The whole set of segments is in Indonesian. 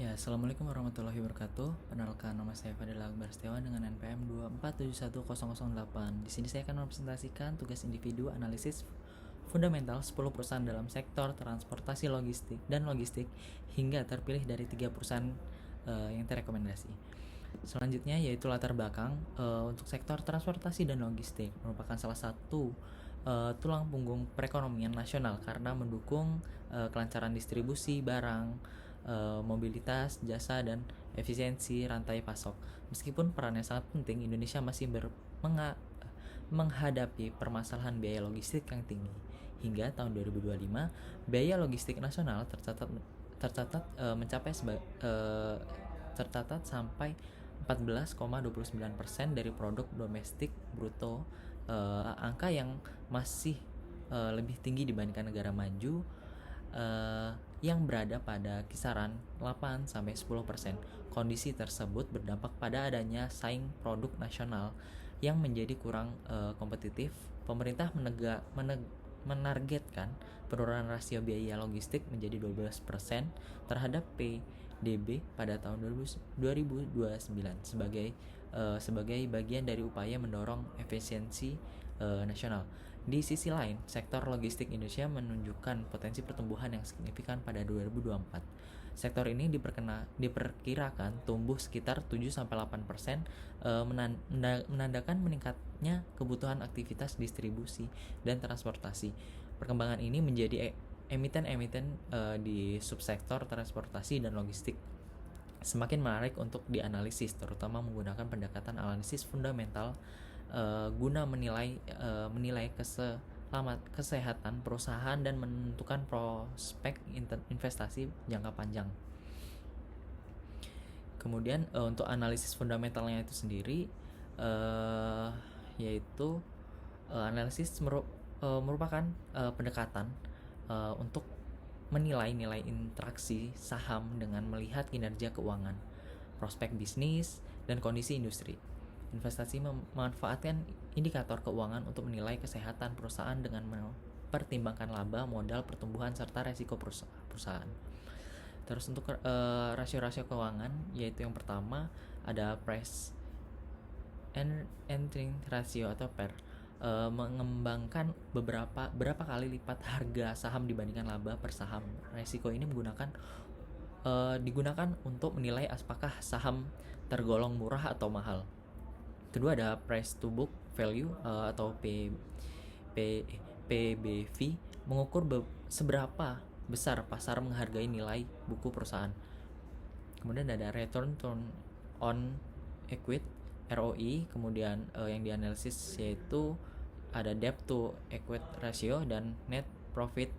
Ya, Assalamualaikum warahmatullahi wabarakatuh. Perkenalkan, nama saya Fadil Akbar Setiawan dengan NPM 2471008. Di sini saya akan merepresentasikan tugas individu analisis fundamental 10 perusahaan dalam sektor transportasi logistik hingga terpilih dari 3 perusahaan yang terrekomendasi. Selanjutnya yaitu latar belakang untuk sektor transportasi dan logistik merupakan salah satu tulang punggung perekonomian nasional karena mendukung kelancaran distribusi barang, mobilitas, jasa, dan efisiensi rantai pasok. Meskipun perannya sangat penting, Indonesia masih menghadapi permasalahan biaya logistik yang tinggi. Hingga tahun 2025, biaya logistik nasional tercatat sampai 14,29% dari produk domestik bruto, angka yang masih lebih tinggi dibandingkan negara maju yang berada pada kisaran 8-10%. Kondisi tersebut berdampak pada adanya saing produk nasional yang menjadi kurang kompetitif. Pemerintah menargetkan penurunan rasio biaya logistik menjadi 12% terhadap PDB pada tahun 2029 sebagai bagian dari upaya mendorong efisiensi nasional. Di sisi lain, sektor logistik Indonesia menunjukkan potensi pertumbuhan yang signifikan pada 2024. Sektor ini diperkirakan tumbuh sekitar 7-8%, menandakan meningkatnya kebutuhan aktivitas distribusi dan transportasi. Perkembangan ini menjadi emiten-emiten di subsektor transportasi dan logistik semakin menarik untuk dianalisis, terutama menggunakan pendekatan analisis fundamental guna menilai kesehatan perusahaan dan menentukan prospek investasi jangka panjang. Kemudian untuk analisis fundamentalnya itu sendiri yaitu analisis merupakan pendekatan untuk menilai nilai interaksi saham dengan melihat kinerja keuangan, prospek bisnis, dan kondisi industri. Investasi memanfaatkan indikator keuangan untuk menilai kesehatan perusahaan dengan mempertimbangkan laba, modal, pertumbuhan, serta resiko perusahaan. Terus untuk rasio-rasio keuangan, yaitu yang pertama ada price entering ratio atau PER, mengembangkan berapa kali lipat harga saham dibandingkan laba per saham. Resiko ini digunakan untuk menilai apakah saham tergolong murah atau mahal. Kedua ada price to book value atau PBV, mengukur seberapa besar pasar menghargai nilai buku perusahaan. Kemudian ada return on equity ROE, kemudian yang dianalisis yaitu ada debt to equity ratio dan net profit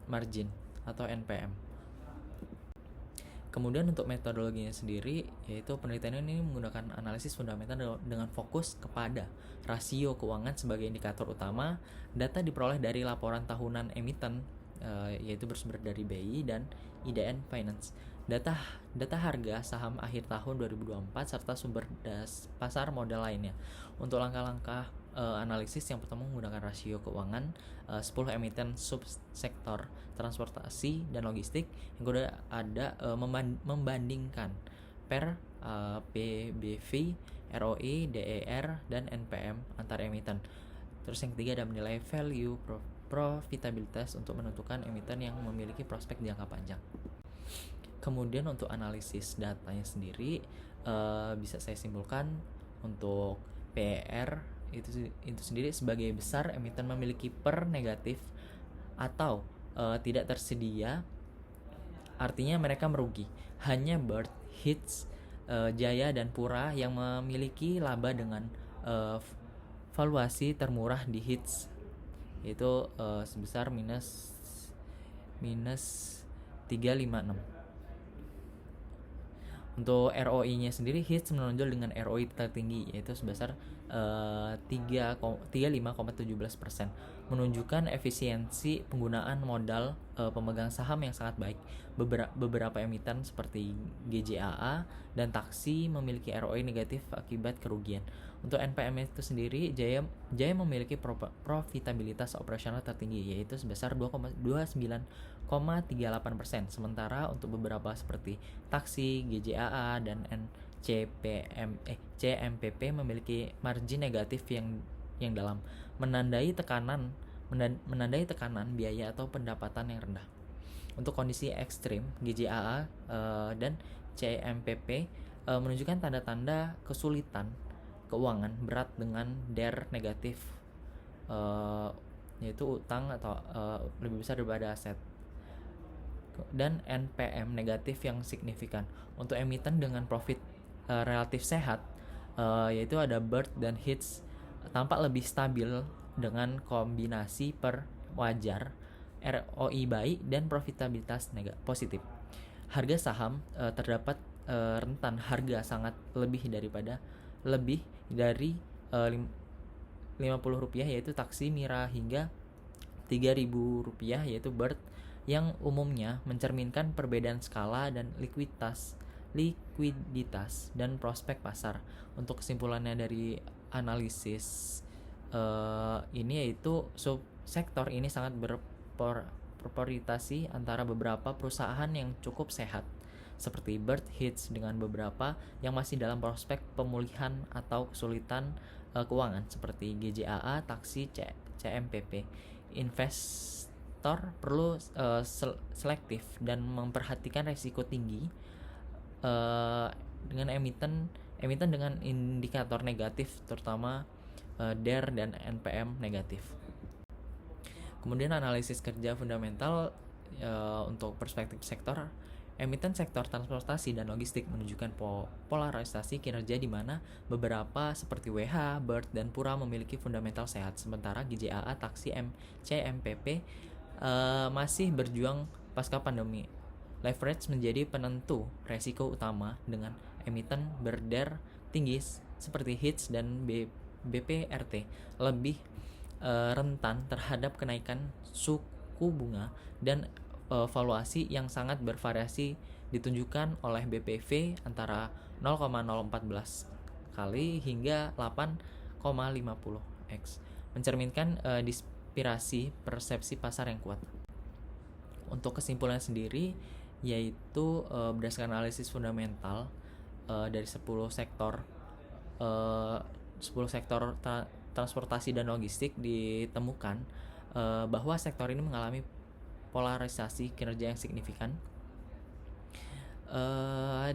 margin atau NPM. Kemudian untuk metodologinya sendiri, yaitu penelitian ini menggunakan analisis fundamental dengan fokus kepada rasio keuangan sebagai indikator utama. Data diperoleh dari laporan tahunan emiten, yaitu bersumber dari BI dan IDN Finance. Data harga saham akhir tahun 2024 serta sumber pasar modal lainnya. Untuk langkah-langkah analisis, yang pertama menggunakan rasio keuangan 10 emiten subsektor transportasi dan logistik. Yang kedua ada membandingkan PER, PBV, ROE, DER, dan NPM antar emiten. Terus yang ketiga ada menilai value profitabilitas untuk menentukan emiten yang memiliki prospek jangka panjang. Kemudian untuk analisis datanya sendiri, bisa saya simpulkan untuk PER itu sendiri sebagai besar emiten memiliki PER negatif atau tidak tersedia, artinya mereka merugi. Hanya Bird, Hits, Jaya, dan Pura yang memiliki laba dengan valuasi termurah di Hits, yaitu sebesar minus 356. Untuk ROI-nya sendiri, Hits menonjol dengan ROI tertinggi yaitu sebesar 35,17%, menunjukkan efisiensi penggunaan modal pemegang saham yang sangat baik. Beberapa emiten seperti GJAA dan Taksi memiliki ROE negatif akibat kerugian. Untuk NPM itu sendiri, Jaya memiliki profitabilitas operasional tertinggi, yaitu sebesar 29,38%. Sementara untuk beberapa seperti Taksi, GJAA, dan CMPP memiliki margin negatif yang dalam, menandai tekanan biaya atau pendapatan yang rendah. Untuk kondisi ekstrim, GJAA dan CMPP menunjukkan tanda-tanda kesulitan keuangan berat dengan DER negatif, yaitu utang atau lebih besar daripada aset, dan NPM negatif yang signifikan. Untuk emiten dengan profit relatif sehat, yaitu ada Bird dan Hits, tampak lebih stabil dengan kombinasi per wajar, ROI baik, dan profitabilitas positif. Harga saham terdapat rentan harga sangat lebih dari Rp50, yaitu Taksi, Mira, hingga Rp3.000, yaitu Bird, yang umumnya mencerminkan perbedaan skala dan likuiditas dan prospek pasar. Untuk kesimpulannya dari analisis ini, yaitu subsektor ini sangat berproportasi antara beberapa perusahaan yang cukup sehat seperti Bird, Hits, dengan beberapa yang masih dalam prospek pemulihan atau kesulitan keuangan seperti GJAA, Taksi, CMPP. Investor perlu selektif dan memperhatikan risiko tinggi dengan emiten dengan indikator negatif, terutama DER dan NPM negatif. Kemudian analisis kerja fundamental untuk perspektif sektor. Emiten sektor transportasi dan logistik menunjukkan polarisasi kinerja di mana beberapa seperti WH, Bird, dan Pura memiliki fundamental sehat, sementara GJAA, Taksi, CMPP masih berjuang pasca pandemi. Leverage menjadi penentu resiko utama dengan emiten ber-DER tinggi seperti Hits dan BPRT lebih rentan terhadap kenaikan suku bunga dan valuasi yang sangat bervariasi, ditunjukkan oleh BPV antara 0,014 kali hingga 8,50x, mencerminkan inspirasi persepsi pasar yang kuat. Untuk kesimpulan sendiri, yaitu berdasarkan analisis fundamental dari 10 sektor transportasi dan logistik, ditemukan bahwa sektor ini mengalami polarisasi kinerja yang signifikan.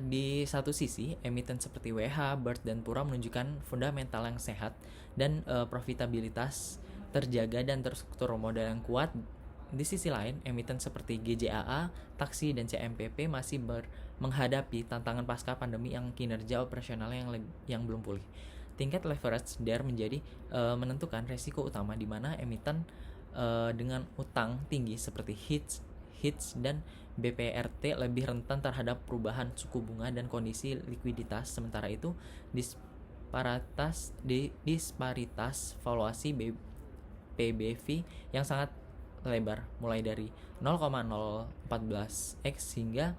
Di satu sisi, emiten seperti WH, Bird, dan Pura menunjukkan fundamental yang sehat dan profitabilitas terjaga dan terstruktur modal yang kuat. Di sisi lain, emiten seperti GJAA, Taksi, dan CMPP masih menghadapi tantangan pasca pandemi yang kinerja operasional yang belum pulih. Tingkat leverage DER menjadi menentukan resiko utama, di mana emiten dengan utang tinggi seperti Hits dan BPRT lebih rentan terhadap perubahan suku bunga dan kondisi likuiditas. Sementara itu, disparitas valuasi PBV yang sangat lebar, mulai dari 0,014x hingga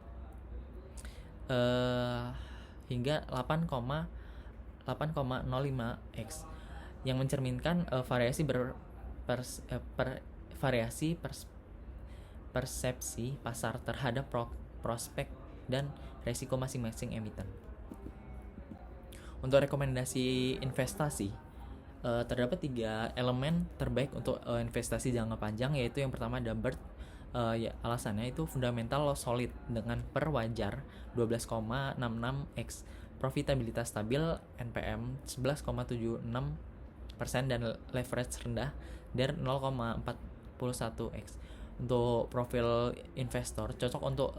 8,05x, yang mencerminkan variasi persepsi pasar terhadap prospek dan resiko masing-masing emiten. Untuk rekomendasi investasi, terdapat 3 elemen terbaik untuk investasi jangka panjang, yaitu yang pertama ada Bird. Alasannya itu fundamental solid dengan per wajar 12,66x, profitabilitas stabil, NPM 11,76%, dan leverage rendah, DER 0,41x. Untuk profil investor, cocok untuk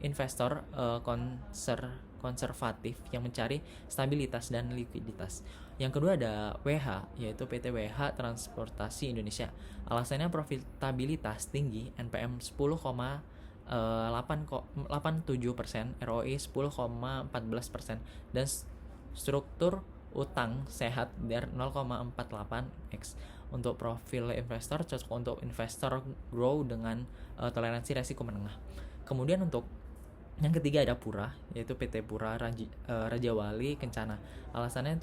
investor konservatif yang mencari stabilitas dan likuiditas. Yang kedua ada WH, yaitu PT WH Transportasi Indonesia. Alasannya profitabilitas tinggi, NPM 10,87%, ROE 10,14%, dan struktur utang sehat dari 0,48x. Untuk profil investor cocok untuk investor grow dengan toleransi resiko menengah. Kemudian untuk yang ketiga ada Pura, yaitu PT Pura Raja Wali Kencana. Alasannya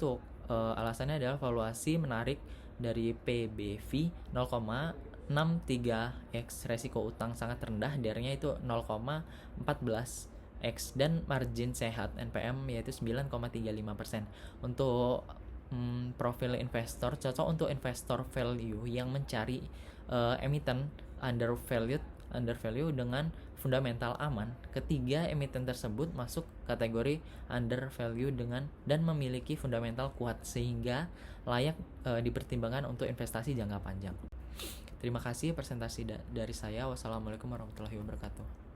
adalah valuasi menarik dari PBV 0,63x, resiko utang sangat rendah, DER-nya itu 0,14x, dan margin sehat NPM yaitu 9,35%. Untuk profil investor cocok untuk investor value yang mencari emiten undervalue dengan fundamental aman. Ketiga emiten tersebut masuk kategori undervalue dan memiliki fundamental kuat sehingga layak dipertimbangkan untuk investasi jangka panjang. Terima kasih presentasi dari saya. Wassalamualaikum warahmatullahi wabarakatuh.